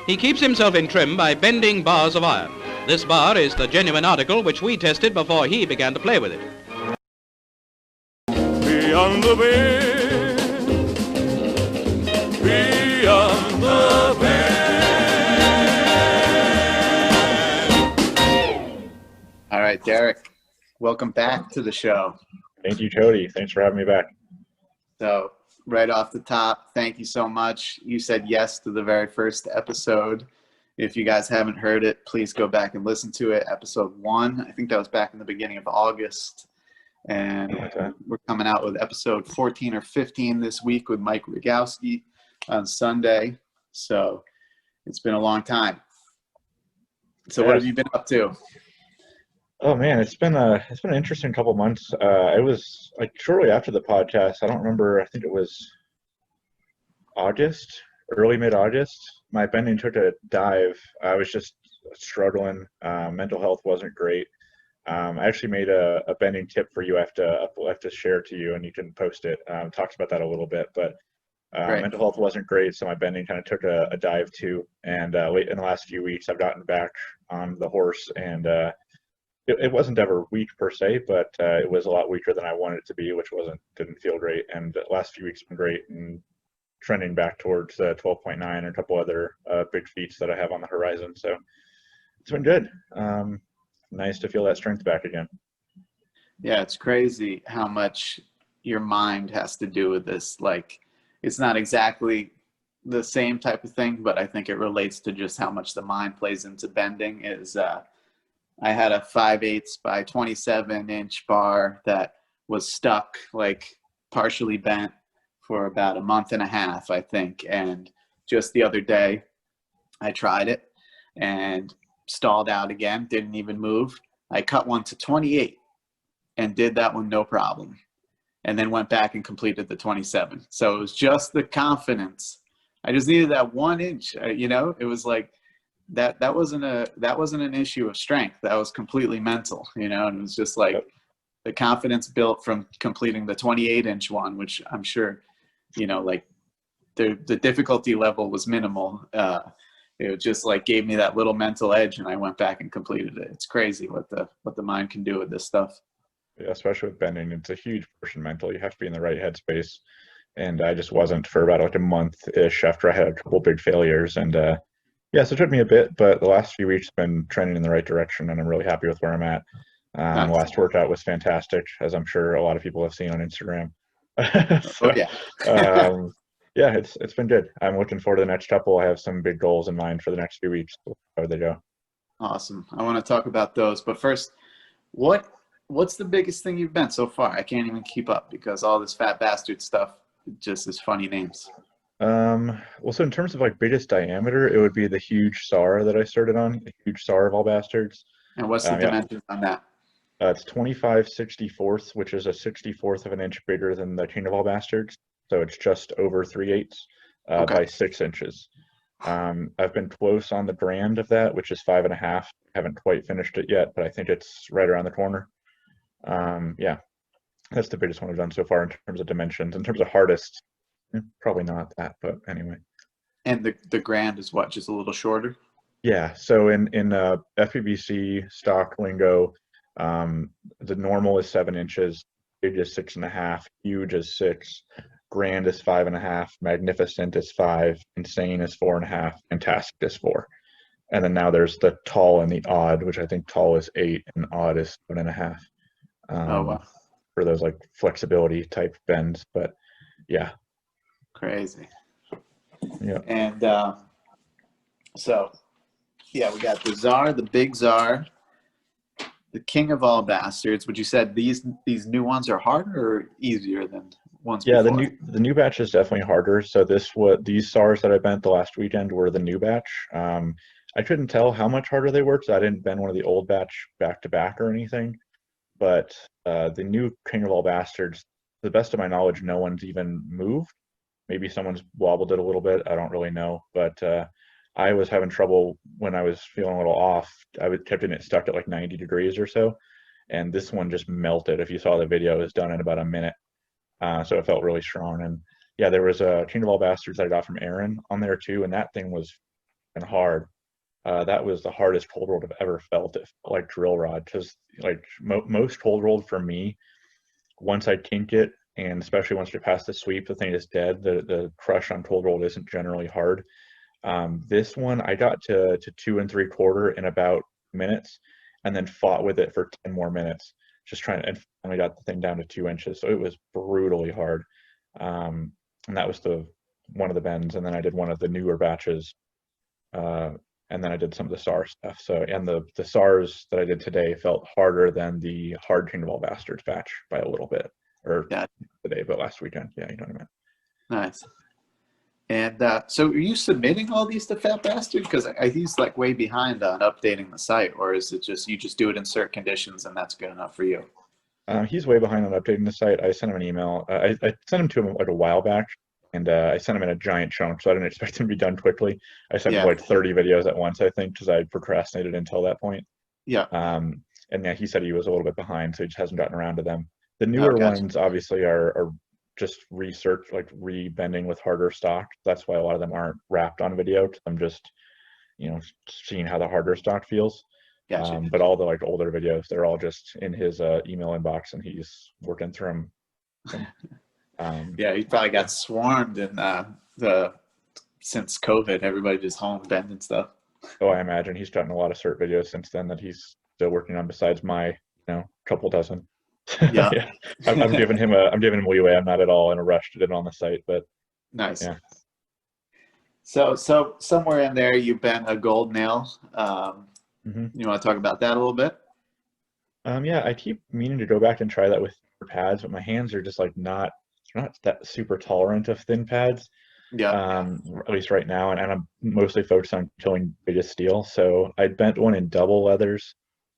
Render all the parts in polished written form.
He keeps himself in trim by bending bars of iron. This bar is the genuine article which we tested before he began to play with it. Beyond the bend, beyond the bend. All right, Derek, welcome back to the show. Thank you, Cody. Thanks for having me back. So right off the top, thank you so much. You said yes to the very first episode. If you guys haven't heard it, please go back and listen to it. Episode 1, I think that was back in the beginning of August. And we're coming out with episode 14 or 15 this week with Mike Rogowski on Sunday. So it's been a long time. So what have you been up to? Oh man, it's been an interesting couple months. It was like shortly after the podcast. I don't remember. I think it was August, early mid-August. My bending took a dive. I was just struggling. Mental health wasn't great. I actually made a bending tip for you. I have to share it to you, and you can post it. Talks about that a little bit, but mental health wasn't great, so my bending kind of took a dive too. And late in the last few weeks, I've gotten back on the horse, and it wasn't ever weak per se, but it was a lot weaker than I wanted it to be, which didn't feel great. And the last few weeks have been great, and trending back towards 12.9 and a couple other big feats that I have on the horizon. So it's been good. Nice to feel that strength back again. Yeah, it's crazy how much your mind has to do with this. Like, it's not exactly the same type of thing, but I think it relates to just how much the mind plays into bending. I had a 5/8 by 27 inch bar that was stuck, like partially bent, for about a month and a half, I think. And just the other day, I tried it and stalled out again, didn't even move. I cut one to 28 and did that one no problem. And then went back and completed the 27. So it was just the confidence. I just needed that 1 inch, it was like, that wasn't an issue of strength. That was completely mental, and it was just like the confidence built from completing the 28 inch one, which I'm sure, like the difficulty level was minimal. It just like gave me that little mental edge, and I went back and completed it. It's crazy what the mind can do with this stuff. Yeah, especially with bending, it's a huge portion mental. You have to be in the right headspace, and I just wasn't for about like a month-ish after I had a couple big failures. And yeah, so it took me a bit, but the last few weeks have been trending in the right direction, and I'm really happy with where I'm at. The last workout was fantastic, as I'm sure a lot of people have seen on Instagram. So, yeah, it's been good. I'm looking forward to the next couple. I have some big goals in mind for the next few weeks. How they go? Awesome. I want to talk about those, but first, what's the biggest thing you've bent so far? I can't even keep up because all this fat bastard stuff just is funny names. Well, so in terms of like biggest diameter, it would be the huge SAR that I started on, the huge SAR of all bastards. And what's the dimensions on that? It's 25/64, which is a 64th of an inch bigger than the King of All Bastards. So it's just over 3/8 by 6 inches. I've been close on the grand of that, which is 5.5. Haven't quite finished it yet, but I think it's right around the corner. Yeah, that's the biggest one I've done so far in terms of dimensions. In terms of hardest, probably not that, but anyway. And the grand is what, just a little shorter? Yeah, so in FPBC stock lingo, the normal is 7 inches, big is 6.5, huge is 6, grand is 5.5, magnificent is 5, insane is 4.5, fantastic is 4. And then now there's the tall and the odd, which I think tall is 8 and odd is 7.5. Oh wow! For those like flexibility type bends, but yeah. Crazy. Yeah. And so, yeah, we got the Czar, the big Czar, the King of All Bastards. Would you said these new ones are harder or easier than ones before? The new batch is definitely harder. So these SARs that I bent the last weekend were the new batch. I couldn't tell how much harder they were because I didn't bend one of the old batch back to back or anything. But the new King of All Bastards, to the best of my knowledge, no one's even moved. Maybe someone's wobbled it a little bit. I don't really know. But I was having trouble when I was feeling a little off. I kept getting it stuck at like 90 degrees or so. And this one just melted. If you saw the video, it was done in about a minute. So it felt really strong. And yeah, there was a King of All Bastards that I got from Aaron on there too. And that thing was and hard. That was the hardest cold rolled I've ever felt. It felt like drill rod, because like most cold rolled for me, once I kink it, and especially once you're past the sweep, the thing is dead. The crush on cold rolled isn't generally hard. This one I got to 2 3/4 in about minutes, and then fought with it for 10 more minutes, just trying to, and finally got the thing down to 2 inches. So it was brutally hard. And that was one of the bends, and then I did one of the newer batches, and then I did some of the SAR stuff. So, and the SARs that I did today felt harder than the hard King of All Bastards batch by a little bit, or Yeah. today, but last weekend. Yeah, you know what I mean. Nice. And so are you submitting all these to Fat Bastard? Because he's like way behind on updating the site, or is it just you just do it in certain conditions and that's good enough for you? He's way behind on updating the site. I sent him an email. I sent him to him like a while back, and I sent him in a giant chunk, so I didn't expect him to be done quickly. I sent him like 30 videos at once, I think, because I procrastinated until that point. Yeah. And yeah, he said he was a little bit behind, so he just hasn't gotten around to them. The newer ones obviously are just research, like rebending with harder stock. That's why a lot of them aren't wrapped on video, because I'm just, seeing how the harder stock feels. Gotcha. But all the like older videos, they're all just in his email inbox, and he's working through them. Yeah, he probably got swarmed in since COVID. Everybody just home bending stuff. Oh, I imagine he's gotten a lot of cert videos since then that he's still working on, besides my, couple dozen. Yeah. Yeah. I'm giving him leeway. I'm not at all in a rush to get it on the site, but nice. Yeah. So somewhere in there you bent a gold nail. You want to talk about that a little bit? Yeah, I keep meaning to go back and try that with pads, but my hands are just like not that super tolerant of thin pads. Yeah. At least right now, and I'm mostly focused on killing biggest steel. So I bent one in double leathers,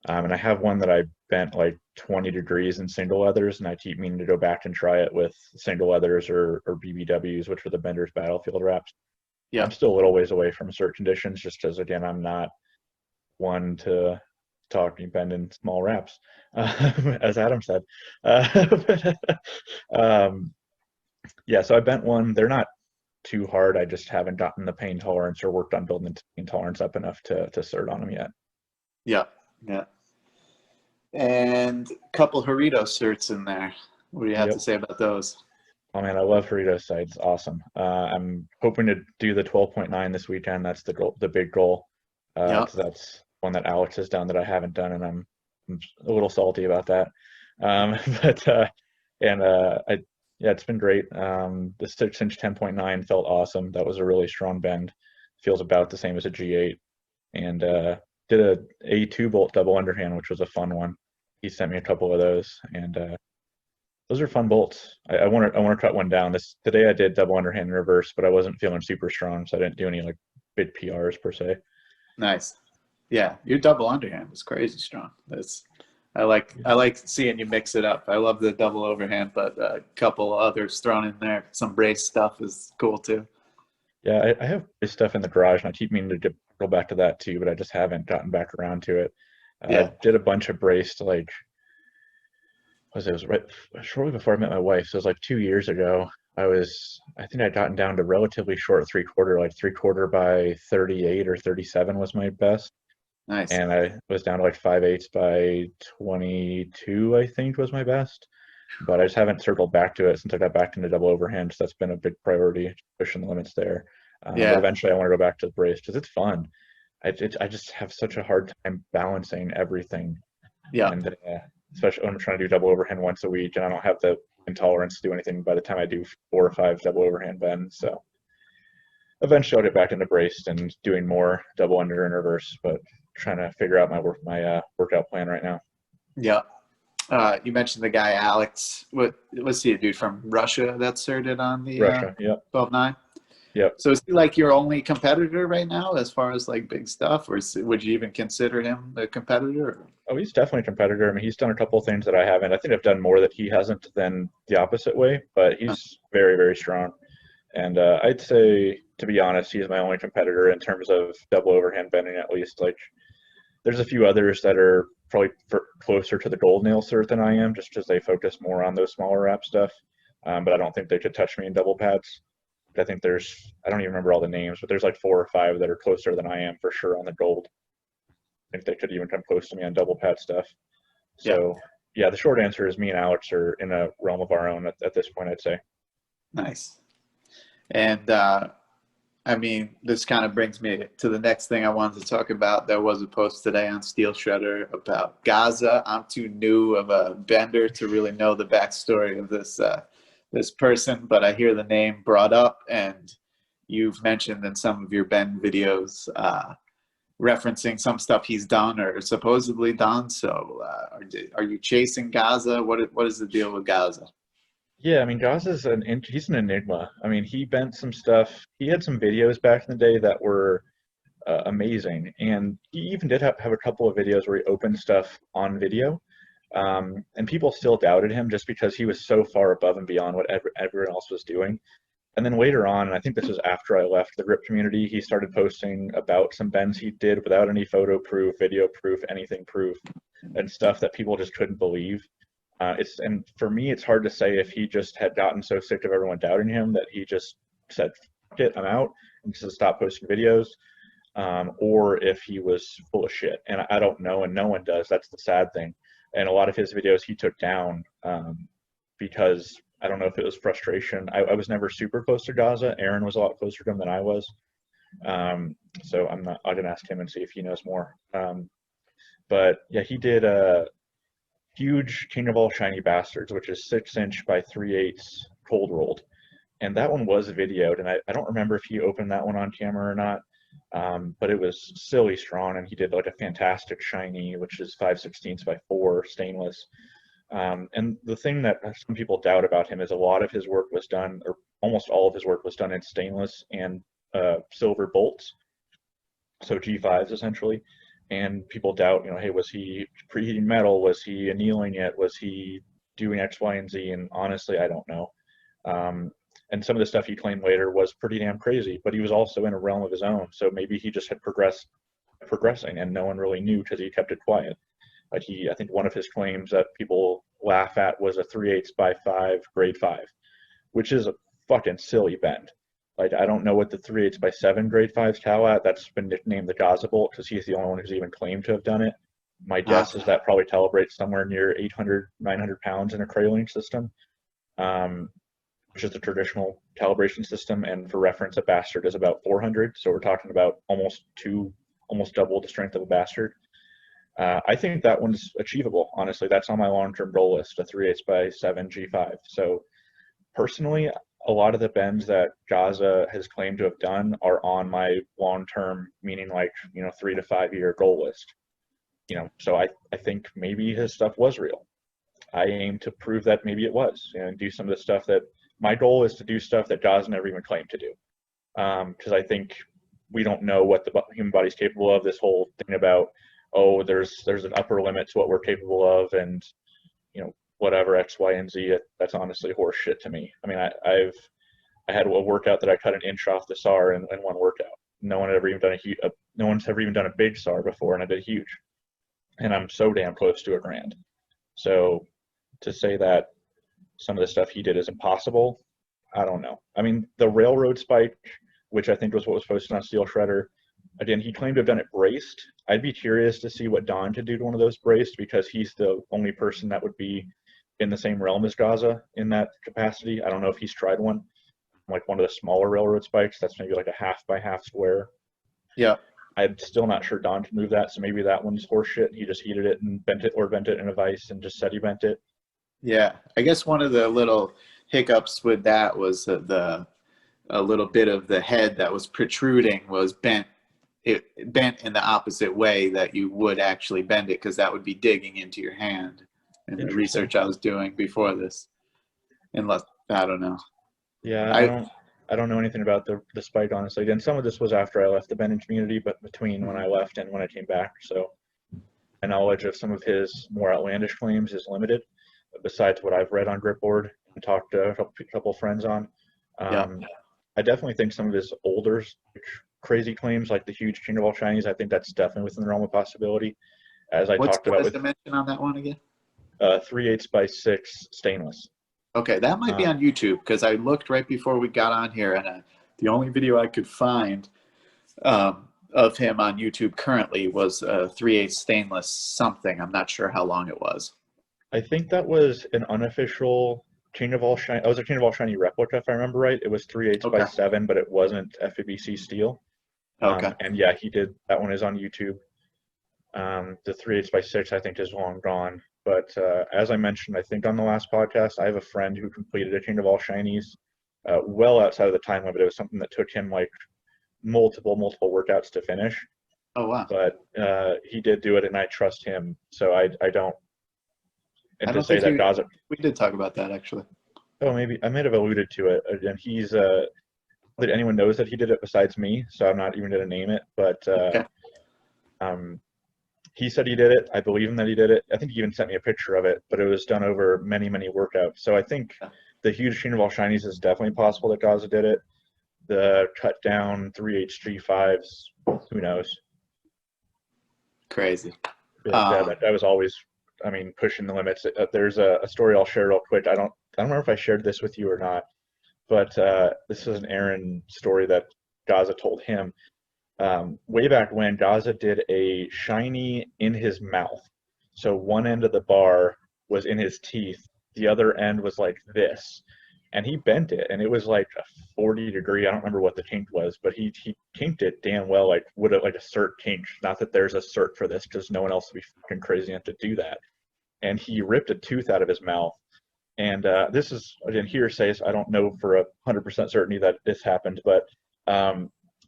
and I have one that I bent like 20 degrees in single leathers, and I keep meaning to go back and try it with single leathers or BBWs, which are the Bender's Battlefield wraps. Yeah. I'm still a little ways away from cert conditions, just because again I'm not one to talking bend in small wraps, as Adam said. Yeah, so I bent one. They're not too hard. I just haven't gotten the pain tolerance or worked on building the pain tolerance up enough to cert on them yet. Yeah. And a couple Harito certs in there. What do you have to say about those? Oh man, I love Harito's site. It's awesome. I'm hoping to do the 12.9 this weekend. That's the goal, the big goal. So that's one that Alex has done that I haven't done, and I'm a little salty about that. Yeah, it's been great. The 6-inch 10.9 felt awesome. That was a really strong bend. Feels about the same as a G8. And did a A2 bolt double underhand, which was a fun one. He sent me a couple of those, and those are fun bolts. I want to cut one down. Today I did double underhand in reverse, but I wasn't feeling super strong, so I didn't do any like big PRs per se. Nice. Yeah, your double underhand was crazy strong. I like seeing you mix it up. I love the double overhand, but a couple others thrown in there. Some brace stuff is cool too. Yeah, I have brace stuff in the garage, and I keep meaning to go back to that too, but I just haven't gotten back around to it. I did a bunch of braced, like, it was right shortly before I met my wife, so it was like 2 years ago. I think I'd gotten down to relatively short 3/4, like 3/4 by 38 or 37 was my best. Nice. And I was down to like 5/8 by 22, I think was my best. But I just haven't circled back to it since I got back into double overhand. So that's been a big priority, pushing the limits there. But eventually I want to go back to the brace because it's fun. I just have such a hard time balancing everything. Yeah. And especially when I'm trying to do double overhand once a week, and I don't have the intolerance to do anything by the time I do 4 or 5 double overhand bends. So eventually I'll get back into braced and doing more double under and reverse, but trying to figure out my workout plan right now. Yeah. You mentioned the guy Alex. What was he, a dude from Russia that certed on the Russia? 12.9? Yep. So is he like your only competitor right now as far as like big stuff, or would you even consider him a competitor? Oh, he's definitely a competitor. I mean, he's done a couple of things that I haven't. I think I've done more that he hasn't than the opposite way, but he's very, very strong. And I'd say, to be honest, he's my only competitor in terms of double overhand bending, at least. Like, there's a few others that are probably closer to the gold nail cert than I am, just because they focus more on those smaller wrap stuff. But I don't think they could touch me in double pads. I think I don't even remember all the names, but there's like 4 or 5 that are closer than I am for sure on the gold. I think they could even come close to me on double pad stuff. Yeah. So yeah, the short answer is me and Alex are in a realm of our own at this point, I'd say. Nice. And I mean, this kind of brings me to the next thing I wanted to talk about. There was a post today on Steel Shredder about Gaza. I'm too new of a bender to really know the backstory of this person, but I hear the name brought up, and you've mentioned in some of your bend videos referencing some stuff he's done or supposedly done. So are you chasing Gaza? What is the deal with Gaza? Yeah, I mean, he's an enigma. I mean, he bent some stuff. He had some videos back in the day that were amazing, and he even did have a couple of videos where he opened stuff on video, and people still doubted him just because he was so far above and beyond what everyone else was doing. And then later on, and I think this was after I left the grip community, he started posting about some bends he did without any photo proof, video proof, anything proof, and stuff that people just couldn't believe. And for me, it's hard to say if he just had gotten so sick of everyone doubting him that he just said, "Fuck it, I'm out," and just stopped posting videos, or if he was full of shit. And I don't know, and no one does. That's the sad thing. And a lot of his videos he took down because I don't know if it was frustration. I was never super close to Gaza. Aaron was a lot closer to him than I was. So I can ask him and see if he knows more. But yeah, he did a huge King of All Shiny Bastards, which is 6" by 3/8 cold rolled. And that one was videoed, and I don't remember if he opened that one on camera or not, but it was silly strong, and he did like a fantastic shiny, which is 5/16 by 4 stainless. And the thing that some people doubt about him is a lot of his work was done, or almost all of his work was done in stainless and silver bolts, so G5s essentially. And people doubt, hey, was he preheating metal? Was he annealing it? Was he doing X, Y, and Z? And honestly, I don't know. And some of the stuff he claimed later was pretty damn crazy, but he was also in a realm of his own. So maybe he just had progressing, and no one really knew because he kept it quiet. Like I think one of his claims that people laugh at was a 3/8 by 5 grade 5, which is a fucking silly bend. Like, I don't know what the 3/8 by 7 grade 5's cow at. That's been nicknamed the Gaza Bolt because he's the only one who's even claimed to have done it. My guess is that probably calibrates somewhere near 800, 900 pounds in a Craling system, which is the traditional calibration system. And for reference, a bastard is about 400. So we're talking about almost double the strength of a bastard. I think that one's achievable, honestly. That's on my long-term goal list, a 3/8 by 7 G5. So personally, a lot of the bends that Gaza has claimed to have done are on my long-term, meaning like, 3 to 5 year goal list. So I think maybe his stuff was real. I aim to prove that maybe it was, and do some of the stuff that my goal is to do stuff that Gaza never even claimed to do. Because I think we don't know what the human body's capable of. This whole thing about, oh, there's an upper limit to what we're capable of, and whatever X, Y, and Z. That's honestly horse shit to me. I mean, I had a workout that I cut an inch off the SAR in one workout. No one's ever even done a big SAR before, and I did huge. And I'm so damn close to a grand. So to say that some of the stuff he did is impossible, I don't know. I mean, the railroad spike, which I think was what was posted on Steel Shredder, again, he claimed to have done it braced. I'd be curious to see what Don could do to one of those braced, because he's the only person that would be in the same realm as Gaza in that capacity. I don't know if he's tried one, like one of the smaller railroad spikes. That's maybe like a 1/2 by 1/2 square. Yeah. I'm still not sure Don can move that, so maybe that one's horseshit. He just heated it and bent it in a vise and just said he bent it. Yeah. I guess one of the little hiccups with that was a little bit of the head that was protruding was bent. It bent in the opposite way that you would actually bend it, because that would be digging into your hand. In the research I was doing before this, unless I don't know. Yeah, I don't know anything about the spike, honestly. And some of this was after I left the bending community, but between when I left and when I came back. So my knowledge of some of his more outlandish claims is limited, besides what I've read on Gripboard and talked to a couple friends on. I definitely think some of his older crazy claims, like the huge King of All Shinies, I think that's definitely within the realm of possibility. As I talked about, what's the dimension on that one again? 3/8 by 6 stainless. Okay, that might be on YouTube because I looked right before we got on here, and the only video I could find of him on YouTube currently was 3/8 stainless something. I'm not sure how long it was. I think that was an unofficial Chain of All Shiny. That was a Chain of All Shiny replica, if I remember right. It was 3/8 by Okay. 7, but it wasn't FABC steel. Okay. And yeah, he did. That one is on YouTube. The 3/8 by 6, I think, is long gone. But as I mentioned, I think on the last podcast, I have a friend who completed a Chain of All Shinies well outside of the time limit. It was something that took him like multiple workouts to finish. Oh wow. But he did do it, and I trust him. So I don't. And I to don't say think that Gaza. we did talk about that actually. Oh, maybe I might have alluded to it. And he's that anyone knows that he did it besides me, so I'm not even going to name it. But Okay. he said he did it. I believe him that he did it. I think he even sent me a picture of it, but it was done over many workouts. So I think the huge Chain of All Shinies is definitely possible that Gaza did it. The cut down 3/8 G5s, who knows? Crazy. That was always, I mean, pushing the limits. There's a story I'll share real quick. I don't remember if I shared this with you or not, but this is an Aaron story that Gaza told him. Way back when, Gaza did a shiny in his mouth. So one end of the bar was in his teeth, the other end was like this. And he bent it, and it was like a 40-degree. I don't remember what the kink was, but he kinked it damn well, like would have like a cert kink. Not that there's a cert for this, because no one else would be fucking crazy enough to do that. And he ripped a tooth out of his mouth. And this is, again, hearsay, so I don't know for 100% certainty that this happened, but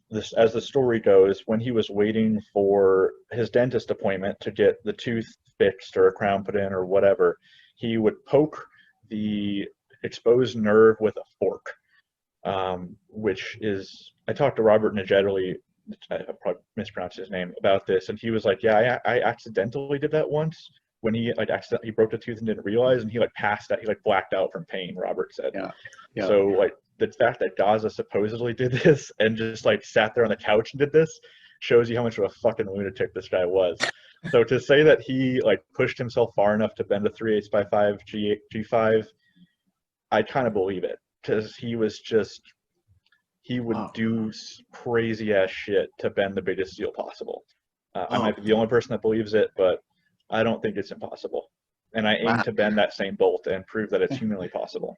this, as the story goes, when he was waiting for his dentist appointment to get the tooth fixed or a crown put in or whatever, he would poke the exposed nerve with a fork, which is, I talked to Robert Najedli, I probably mispronounced his name, about this, and he was like, yeah, I accidentally did that once when he like accidentally broke a tooth and didn't realize, and he like passed out, he like blacked out from pain, Robert said. Yeah. So like the fact that Gaza supposedly did this and just like sat there on the couch and did this shows you how much of a fucking lunatic this guy was. So to say that he like pushed himself far enough to bend a 3/8 by 5 G5, I kind of believe it, because he would do crazy ass shit to bend the biggest steel possible. I might be the only person that believes it, but I don't think it's impossible. And I aim to bend that same bolt and prove that it's humanly possible.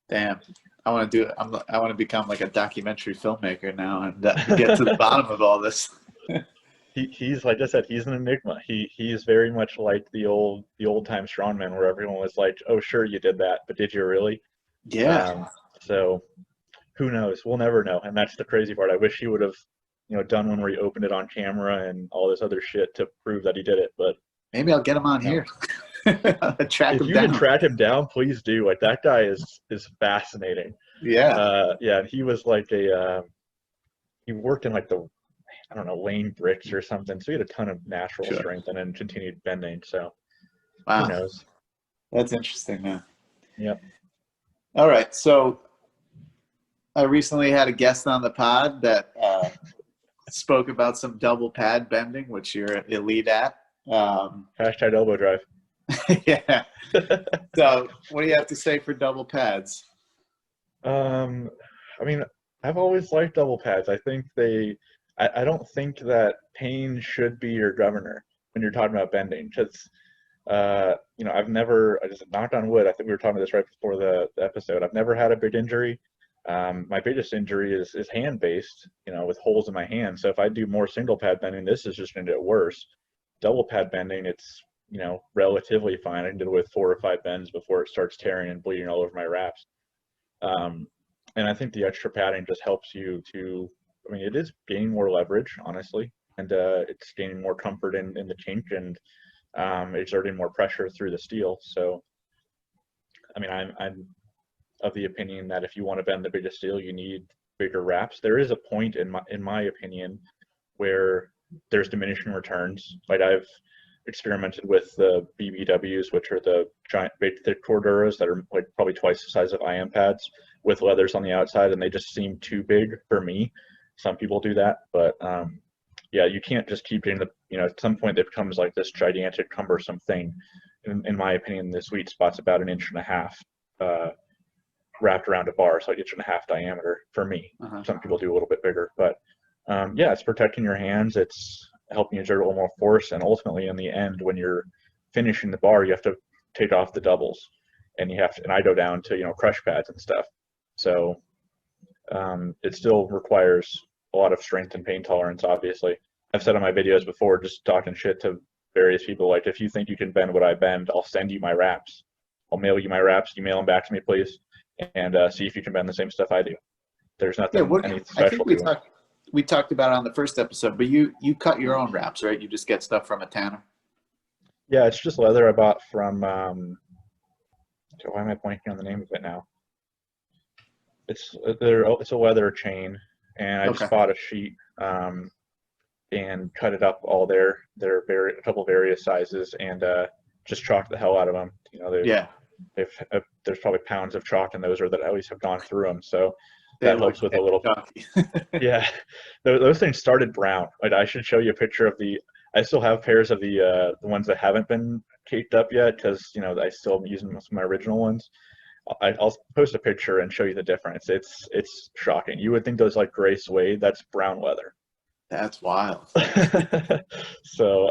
Damn, I want to do it. I want to become like a documentary filmmaker now and get to the bottom of all this. He's like I said, he's an enigma. He's very much like the old time strongman, where everyone was like, "Oh, sure, you did that, but did you really?" Yeah. So who knows? We'll never know, and that's the crazy part. I wish he would have, done one where he opened it on camera and all this other shit to prove that he did it. But maybe I'll get him on here. Track if him you down. can track him down, please do. Like that guy is fascinating. Yeah. Yeah. He was like he worked in like the, I don't know, lane bricks or something. So he had a ton of natural strength and then continued bending. So who knows? That's interesting, man. Yep. All right. So I recently had a guest on the pod that spoke about some double pad bending, which you're elite at. Hashtag elbow drive. Yeah. So what do you have to say for double pads? I mean, I've always liked double pads. I think I don't think that pain should be your governor when you're talking about bending, because I just knocked on wood. I think we were talking about this right before the episode. I've never had a big injury. My biggest injury is hand based, with holes in my hand. So if I do more single pad bending, this is just going to get worse. Double pad bending, it's relatively fine. I can do it with 4 or 5 bends before it starts tearing and bleeding all over my wraps. And I think the extra padding just helps you to, it is gaining more leverage, honestly, and it's gaining more comfort in the kink and exerting more pressure through the steel. So, I'm of the opinion that if you want to bend the biggest steel, you need bigger wraps. There is a point in my opinion where there's diminishing returns. Like I've experimented with the BBWs, which are the giant big thick Corduros that are like probably twice the size of IM pads with leathers on the outside, and they just seem too big for me. Some people do that, but yeah, you can't just keep getting at some point it becomes like this gigantic cumbersome thing. In my opinion, the sweet spot's about 1.5 inches. wrapped around a bar, so like 1.5 inch diameter for me. Some people do a little bit bigger, but yeah, it's protecting your hands. It's helping you exert a little more force, and ultimately, in the end, when you're finishing the bar, you have to take off the doubles, and you have to. And I go down to crush pads and stuff. So it still requires a lot of strength and pain tolerance. Obviously, I've said on my videos before, just talking shit to various people, like, if you think you can bend what I bend, I'll send you my wraps. I'll mail you my wraps. You mail them back to me, please, and see if you can bend the same stuff I do. There's nothing any special to them. We talked about it on the first episode, but you cut your own wraps, right? You just get stuff from a tanner. Yeah, it's just leather I bought from. Why am I blanking on the name of it now? It's a leather chain, and I just bought a sheet and cut it up all there. They're a couple various sizes, and just chalked the hell out of them. There's probably pounds of chalk in those, or that at least have gone through them. So that helps with a little. Yeah, those things started brown. Like, I should show you a picture of the. I still have pairs of the ones that haven't been caked up yet, because I still am using some of my original ones. I'll post a picture and show you the difference. It's shocking. You would think those like gray suede. That's brown leather. That's wild. So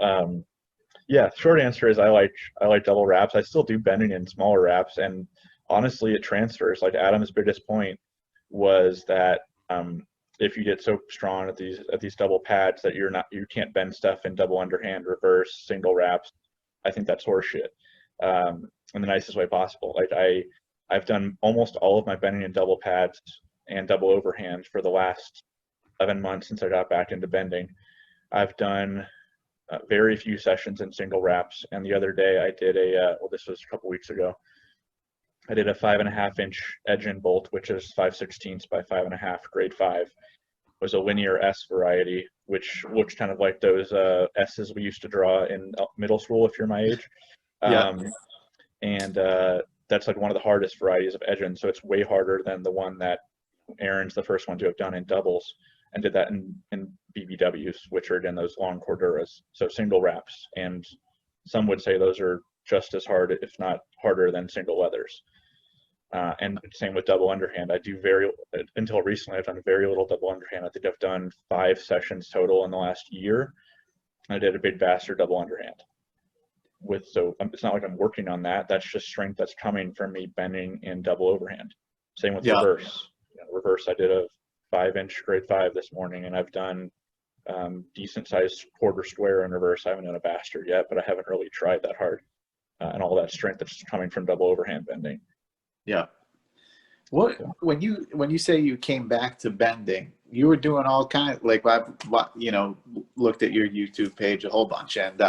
yeah, short answer is I like double wraps. I still do bending in smaller wraps, and honestly, it transfers. Like, Adam's biggest point was that if you get so strong at these double pads that you can't bend stuff in double underhand, reverse, single wraps, I think that's horseshit. In the nicest way possible. Like, I've done almost all of my bending in double pads and double overhand for the last 11 months since I got back into bending. I've done very few sessions in single wraps, and the other day I did this was a couple weeks ago. I did a 5.5 inch edge-in bolt, which is 5/16 by 5.5, grade 5. It was a linear S variety, which looks kind of like those S's we used to draw in middle school, if you're my age. And that's like one of the hardest varieties of edge-in, so it's way harder than the one that Aaron's the first one to have done in doubles, and did that in BBWs, which are again those long corduras, so single wraps. And some would say those are just as hard, if not harder, than single leathers. And same with double underhand. Until recently, I've done very little double underhand. I think I've done 5 sessions total in the last year. I did a big bastard double underhand. So it's not like I'm working on that. That's just strength that's coming from me bending in double overhand. Same with reverse. Reverse, I did a 5 inch grade 5 this morning, and I've done decent sized quarter square in reverse. I haven't done a bastard yet, but I haven't really tried that hard. And all that strength that's coming from double overhand bending. Yeah. When you say you came back to bending, you were doing all kinds, like, I've looked at your YouTube page a whole bunch, and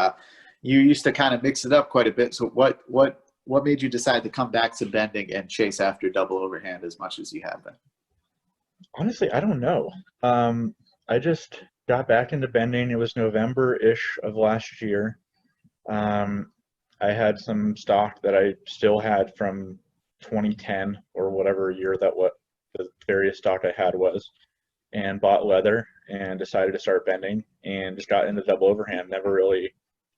you used to kind of mix it up quite a bit. So what made you decide to come back to bending and chase after double overhand as much as you have been? Honestly, I don't know. I just got back into bending. It was November-ish of last year. I had some stock that I still had from 2010 or whatever year that what the various stock I had was, and bought leather and decided to start bending, and just got into double overhand. Never really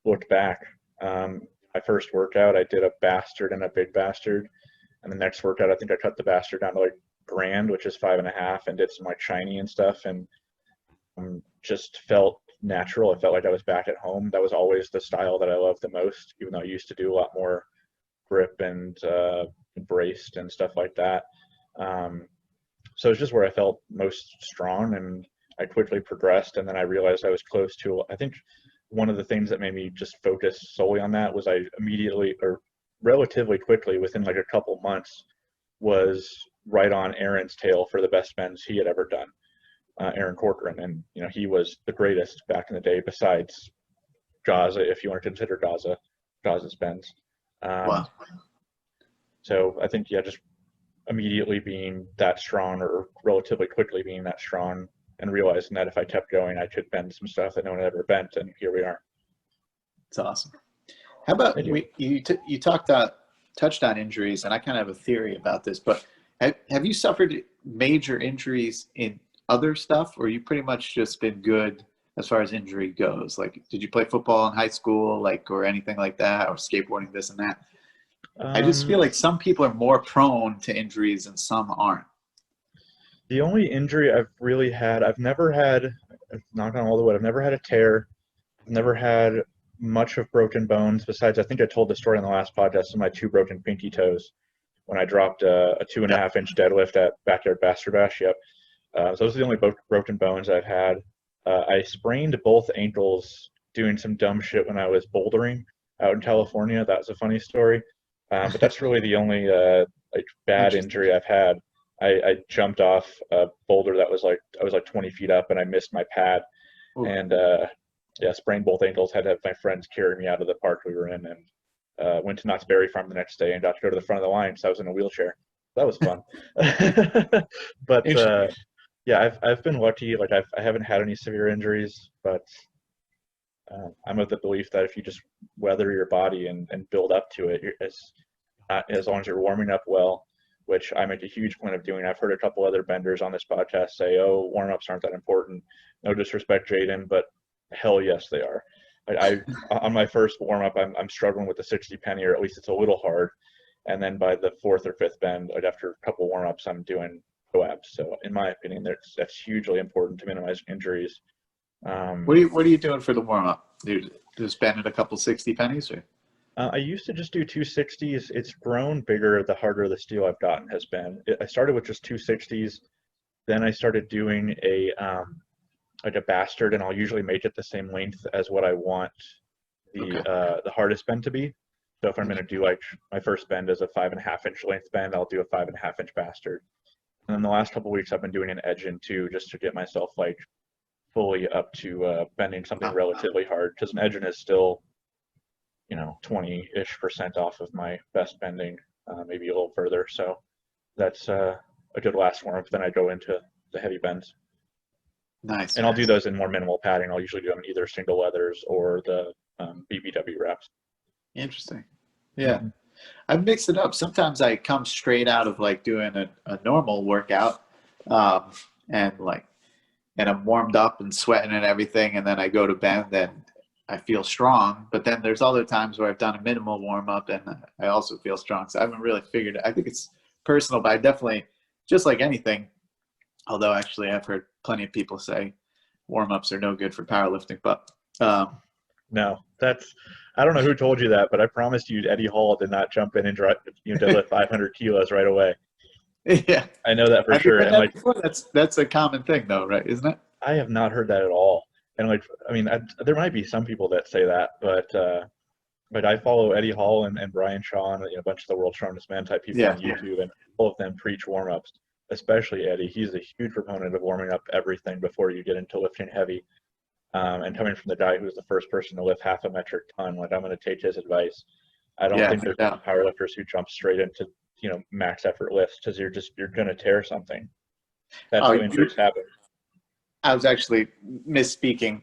looked back. My first workout, I did a bastard and a big bastard, and the next workout, I think I cut the bastard down to like grand, which is 5.5, and did some like shiny and stuff, and just felt natural. I felt like I was back at home. That was always the style that I loved the most, even though I used to do a lot more grip and braced and stuff like that. So it's just where I felt most strong, and I quickly progressed. And then I realized I was close to, I think one of the things that made me just focus solely on that was I immediately, or relatively quickly, within like a couple months, was right on Aaron's tail for the best bends he had ever done. Aaron Corcoran, and he was the greatest back in the day, besides Gaza, if you want to consider Gaza's bends. Wow. So I think just immediately being that strong, or relatively quickly being that strong, and realizing that if I kept going, I could bend some stuff that no one had ever bent, and here we are. It's awesome. How about you touched on injuries, and I kind of have a theory about this, but have you suffered major injuries in other stuff, or you pretty much just been good as far as injury goes? Like, did you play football in high school, or anything like that, or skateboarding, this and that? I just feel Um, like some people are more prone to injuries and some aren't. the only injury I've really had, I've never had, knock on all the wood, I've never had a tear. I've never had much of broken bones. Besides, I think I told the story on the last podcast of my two broken pinky toes when I dropped a 2.5 inch deadlift at Backyard Bastard Bash. Yep. So those are the only broken bones I've had. I sprained both ankles doing some dumb shit when I was bouldering out in California. That was a funny story. But that's really the only like bad Interesting. injury I've had. I jumped off a boulder that was like I was like 20 feet up and I missed my pad Ooh. and yeah, sprained both ankles. Had to have my friends carry me out of the park we were in and went to Knott's Berry Farm the next day and got to go to the front of the line. So I was in a wheelchair. That was fun. But Interesting. yeah, I've been lucky. Like I haven't had any severe injuries, but I'm of the belief that if you just weather your body and build up to it, as long as you're warming up well, which I make a huge point of doing. I've heard a couple other benders on this podcast say, "Oh, warm-ups aren't that important." No disrespect, Jaden, but hell yes, they are. On my first warm-up, I'm struggling with the 60 penny, or at least it's a little hard. And then by the fourth or fifth bend, like after a couple warm-ups, I'm doing co-abs. So in my opinion, that's hugely important to minimize injuries. What are you doing for the warm up? Dude, just bending a couple 60 pennies or? I used to just do 260s. It's grown bigger the harder the steel I've gotten has been. I started with just 260s. Then I started doing like a bastard, and I'll usually make it the same length as what I want Okay. The hardest bend to be. So if I'm going to do like my first bend is a 5.5 inch length bend, I'll do a 5.5 inch bastard. And then the last couple of weeks I've been doing an edge in too, just to get myself like fully up to bending something relatively hard, because an edge in is still 20-ish% off of my best bending, maybe a little further. So that's a good last warm up. Then I go into the heavy bends. Nice. And I'll do those in more minimal padding. I'll usually do them in either single leathers or the BBW wraps. Interesting. Yeah. I mix it up. Sometimes I come straight out of like doing a normal workout and I'm warmed up and sweating and everything. And then I go to bend and I feel strong. But then there's other times where I've done a minimal warm up and I also feel strong. So I haven't really figured it. I think it's personal, but I definitely, just like anything, although actually I've heard plenty of people say warm ups are no good for powerlifting, but No, I don't know who told you that, but I promised you Eddie Hall did not jump in and deadlift 500 kilos right away. yeah. I know that for Have you sure. heard And that like, before? That's a common thing though, right? Isn't it? I have not heard that at all. And like, I mean, there might be some people that say that, but I follow Eddie Hall and Brian Shaw and a bunch of the world's strongest men type people Yeah. on YouTube, and all of them preach warm ups. Especially Eddie, he's a huge proponent of warming up everything before you get into lifting heavy. And coming from the guy who was the first person to lift half a metric ton, like I'm going to take his advice. I don't think there's any powerlifters who jump straight into max effort lifts, because you're going to tear something. That's how injuries happen. I was actually misspeaking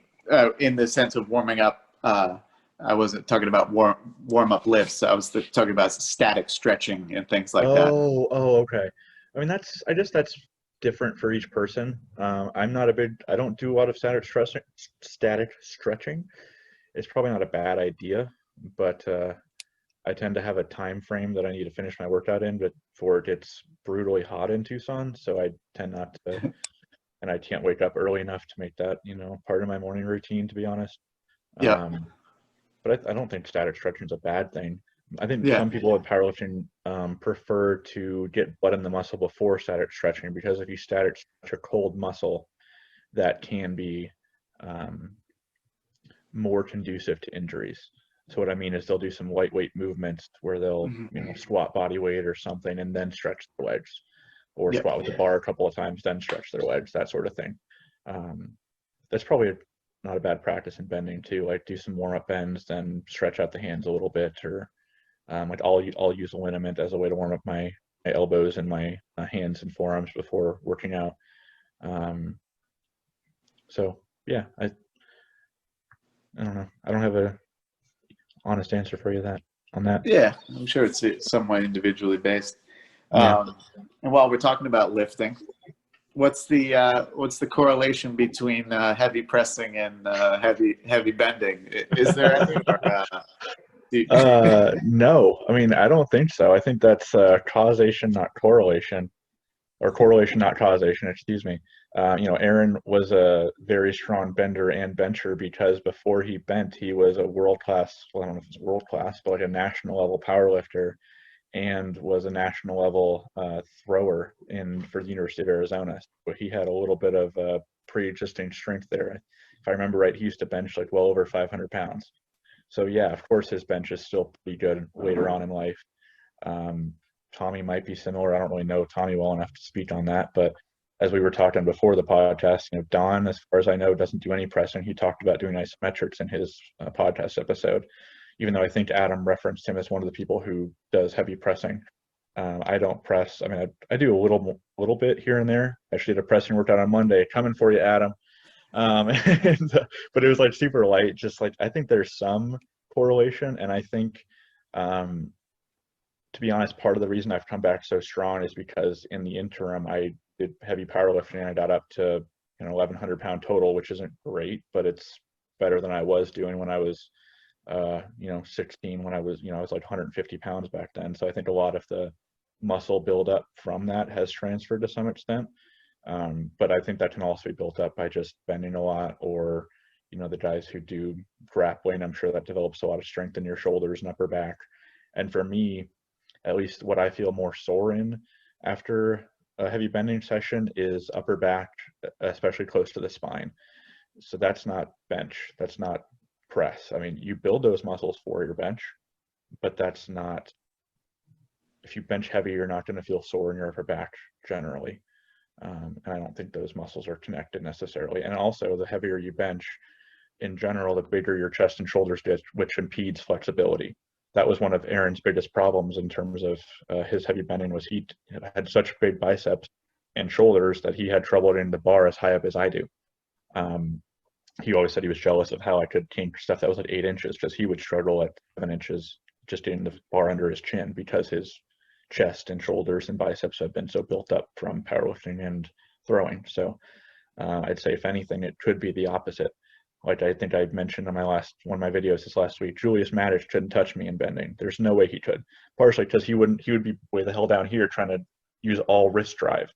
in the sense of warming up. I wasn't talking about warm up lifts. I was talking about static stretching and things like that. Oh, okay. I mean, I guess that's different for each person. I don't do a lot of static stretching. It's probably not a bad idea, but I tend to have a time frame that I need to finish my workout in before it gets brutally hot in Tucson. So I tend not to, and I can't wake up early enough to make that, part of my morning routine, to be honest. Yeah. But I don't think static stretching is a bad thing. I think some people in powerlifting prefer to get blood in the muscle before static stretching, because if you static stretch a cold muscle, that can be more conducive to injuries. So what I mean is they'll do some lightweight movements where they'll squat body weight or something and then stretch their legs, or squat with the bar a couple of times, then stretch their legs, that sort of thing. That's probably not a bad practice in bending too. Like do some warm up bends, then stretch out the hands a little bit, or like I'll use a liniment as a way to warm up my elbows and my hands and forearms before working out. So yeah, I don't know. I don't have a honest answer for you on that. Yeah, I'm sure it's somewhat individually based. And while we're talking about lifting, what's the correlation between heavy pressing and heavy bending? Is there any? Or, do No, I mean, I don't think so. I think that's causation, not correlation, or correlation, not causation, excuse me. Aaron was a very strong bender and bencher because before he bent, he was a world-class, well, I don't know if it's world-class, but like a national level power lifter and was a national level thrower for the University of Arizona. But he had a little bit of pre-existing strength there. If I remember right, he used to bench like well over 500 pounds. So yeah, of course his bench is still pretty good later on in life. Tommy might be similar. I don't really know Tommy well enough to speak on that, but as we were talking before the podcast, Don, as far as I know, doesn't do any pressing. He talked about doing isometrics in his podcast episode, even though I think Adam referenced him as one of the people who does heavy pressing. I don't press. I mean, I do a little bit here and there. I actually did a pressing workout on Monday. Coming for you, Adam. But it was like super light. Just like I think there's some correlation, and I think, to be honest, part of the reason I've come back so strong is because in the interim I did heavy powerlifting and I got up to 1,100 pound total, which isn't great, but it's better than I was doing when I was 16, when I was like 150 pounds back then. So I think a lot of the muscle buildup from that has transferred to some extent. But I think that can also be built up by just bending a lot, or the guys who do grappling, I'm sure that develops a lot of strength in your shoulders and upper back. And for me, at least what I feel more sore in after a heavy bending session is upper back, especially close to the spine. So that's not bench, that's not press. I mean, you build those muscles for your bench, but that's not, if you bench heavy, you're not going to feel sore in your upper back generally. And I don't think those muscles are connected necessarily. And also, the heavier you bench, in general, the bigger your chest and shoulders get, which impedes flexibility. That was one of Aaron's biggest problems in terms of his heavy bending, was he had such big biceps and shoulders that he had trouble getting the bar as high up as I do. He always said he was jealous of how I could kink stuff that was like 8 inches, because he would struggle at 7 inches just getting the bar under his chin, because his chest and shoulders and biceps have been so built up from powerlifting and throwing. So I'd say, if anything, it could be the opposite. Like I think I mentioned in one of my videos this last week, Julius Mattich couldn't touch me in bending. There's no way he could, partially because he would be way the hell down here trying to use all wrist drive,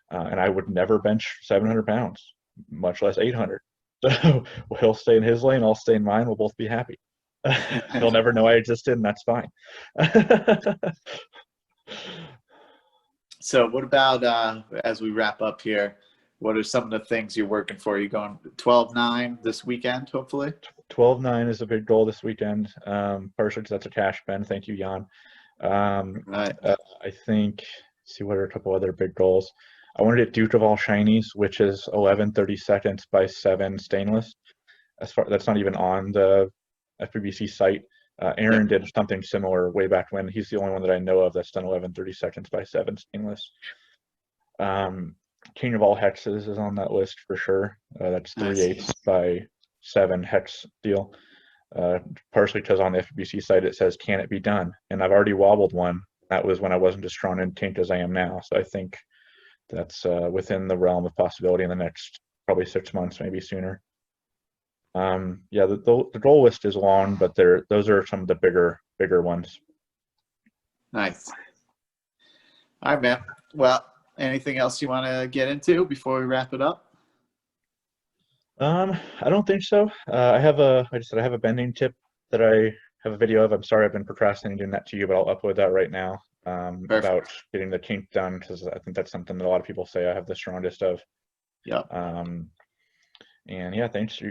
and I would never bench 700 pounds, much less 800. So he'll stay in his lane, I'll stay in mine. We'll both be happy. He'll never know I existed, and that's fine. So what about, as we wrap up here, what are some of the things you're working for? You going 12-9 this weekend, hopefully? 12-9 is a big goal this weekend. Partially because that's a cash spend. Thank you, Jan. Right. I think, see, what are a couple other big goals? I want to get Duke of all shinies, which is 11/32 by 7 stainless. That's not even on the FBBC site. Aaron did something similar way back when. He's the only one that I know of that's done 11/32 by 7 stainless. King of all hexes is on that list for sure. That's 3/8 by 7 hex deal. Partially because on the FBC site it says, "Can it be done?" And I've already wobbled one. That was when I wasn't as strong in kink as I am now. So I think that's within the realm of possibility in the next probably 6 months, maybe sooner. Yeah, the goal list is long, but those are some of the bigger ones. Nice. All right, man. Well, anything else you want to get into before we wrap it up? I don't think so. I have a bending tip that I have a video of. I'm sorry I've been procrastinating that to you, but I'll upload that right now. About getting the kink done, because I think that's something that a lot of people say I have the strongest of. Yep. And yeah, thanks.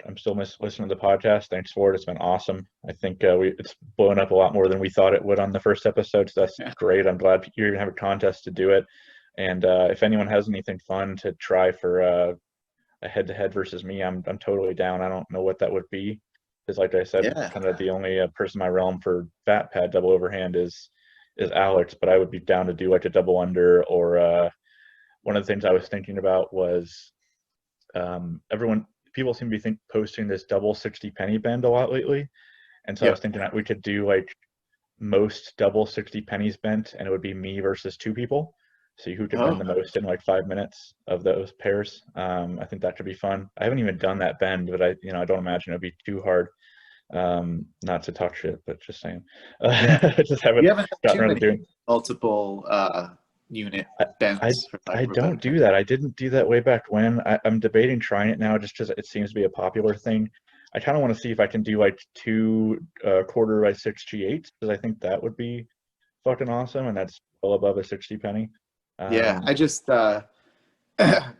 I'm still listening to the podcast. Thanks for it. It's been awesome. I think it's blown up a lot more than we thought it would on the first episode. So that's great. I'm glad you're gonna have a contest to do it. And if anyone has anything fun to try for a head-to-head versus me, I'm totally down. I don't know what that would be, because like I said, kind of the only person in my realm for fat pad double overhand is Alex. But I would be down to do like a double under, or one of the things I was thinking about was people seem to be posting this double 60 penny bend a lot lately, and so I was thinking that we could do like most double 60 pennies bent, and it would be me versus 2 people, see who can bend the most in like 5 minutes of those pairs. I think that could be fun. I haven't even done that bend, but I don't imagine it'd be too hard. Not to talk shit, but just saying. Yeah. I just haven't You haven't done gotten too around to many doing. multiple unit I, I bends, for lack I of a better don't term. do that. I didn't do that way back when. I'm debating trying it now just because it seems to be a popular thing. I kind of want to see if I can do like two quarter by 6 G8s because I think that would be fucking awesome, and that's well above a 60 penny. Yeah, Um, I just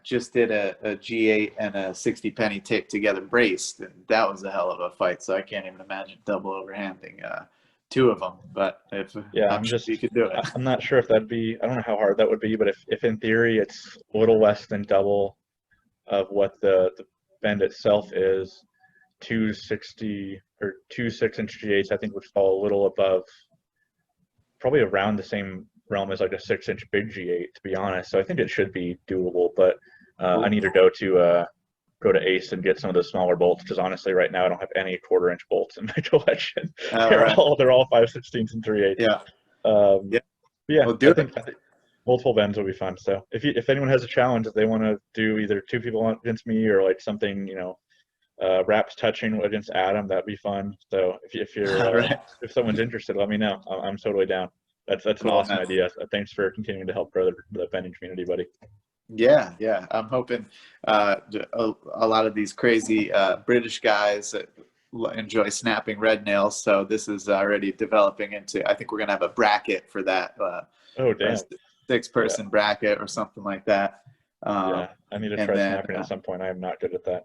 just did a G8 and a 60 penny taped together braced, and that was a hell of a fight. So I can't even imagine double overhanding two of them. But if yeah, I'm sure you could do it. I'm not sure if that'd be. I don't know how hard that would be, but if in theory it's a little less than double of what the bend itself is, 260 or two 6-inch G8s, I think would fall a little above, probably around the same realm as like a 6-inch big G8, to be honest. So I think it should be doable, but I need to go to Ace and get some of the smaller bolts because honestly, right now I don't have any quarter-inch bolts in my collection. All right. They're all 5/16s and 3/8. Yeah. Um, Yeah. but yeah, Well, do it. I think multiple bends will be fun. So if anyone has a challenge that they want to do either two people against me or like something, wraps touching against Adam, that'd be fun. So All right. if someone's interested, let me know. I'm totally down. That's an Cool, awesome man. idea. Thanks for continuing to help grow the bending community, buddy. Yeah, yeah. I'm hoping a lot of these crazy British guys that enjoy snapping red nails. So this is already developing into. I think we're gonna have a bracket for that. Oh A damn. six-person bracket or something like that. Yeah, I need to And try then, snapping at some point. I am not good at that.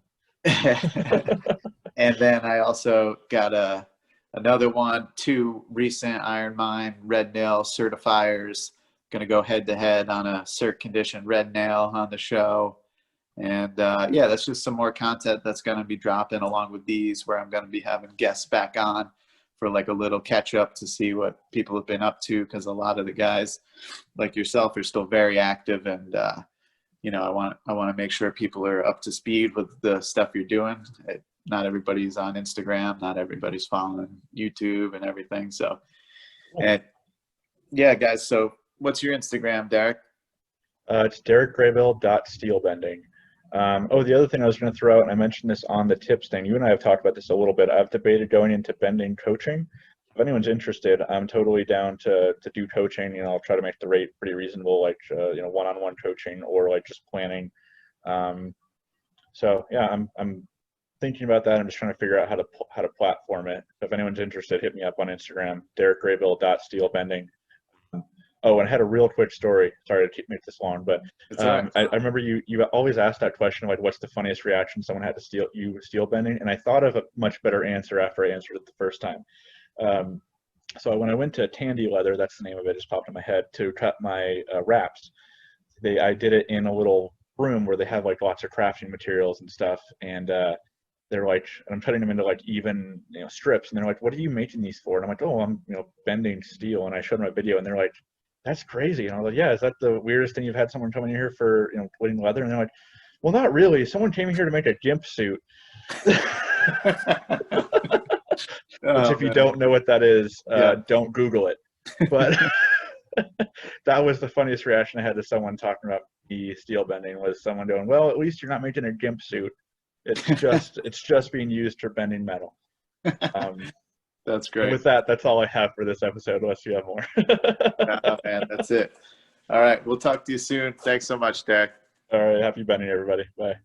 and then I also got another one, two recent Iron Mine red nail certifiers. Going to go head to head on a cert condition red nail on the show. And yeah, that's just some more content that's going to be dropping along with these, where I'm going to be having guests back on for like a little catch up to see what people have been up to, because a lot of the guys like yourself are still very active, and I want to make sure people are up to speed with the stuff you're doing. Not everybody's on Instagram, not everybody's following YouTube and everything. So, and yeah, guys. So, what's your Instagram, Derek? It's DerekGraybill.steelbending. The other thing I was going to throw out, and I mentioned this on the tips thing. You and I have talked about this a little bit. I've debated going into bending coaching. If anyone's interested, I'm totally down to do coaching. I'll try to make the rate pretty reasonable, like one-on-one coaching or like just planning. So yeah, I'm thinking about that. I'm just trying to figure out how to platform it. If anyone's interested, hit me up on Instagram, DerekGraybill.steelbending. Oh, and I had a real quick story. Sorry to make this long, but Right. I remember you always asked that question, like, what's the funniest reaction someone had to steel bending? And I thought of a much better answer after I answered it the first time. So when I went to Tandy Leather, that's the name of it, just popped in my head, to cut my wraps. I did it in a little room where they have like lots of crafting materials and stuff, and they're like, and I'm cutting them into like even strips, and they're like, "What are you making these for?" And I'm like, "Oh, I'm bending steel." And I showed them a video, and they're like, "That's crazy." And I was like, "Yeah, is that the weirdest thing you've had someone come in here for cutting leather?" And they're like, "Well, not really. Someone came in here to make a gimp suit." Which, if you don't know what that is, don't Google it. But that was the funniest reaction I had to someone talking about the steel bending, was someone going, "Well, at least you're not making a gimp suit. It's just being used for bending metal." That's great. With that, that's all I have for this episode, unless you have more. Nah, man, that's it. All right, we'll talk to you soon. Thanks so much, Derek. All right, happy bending, everybody. Bye.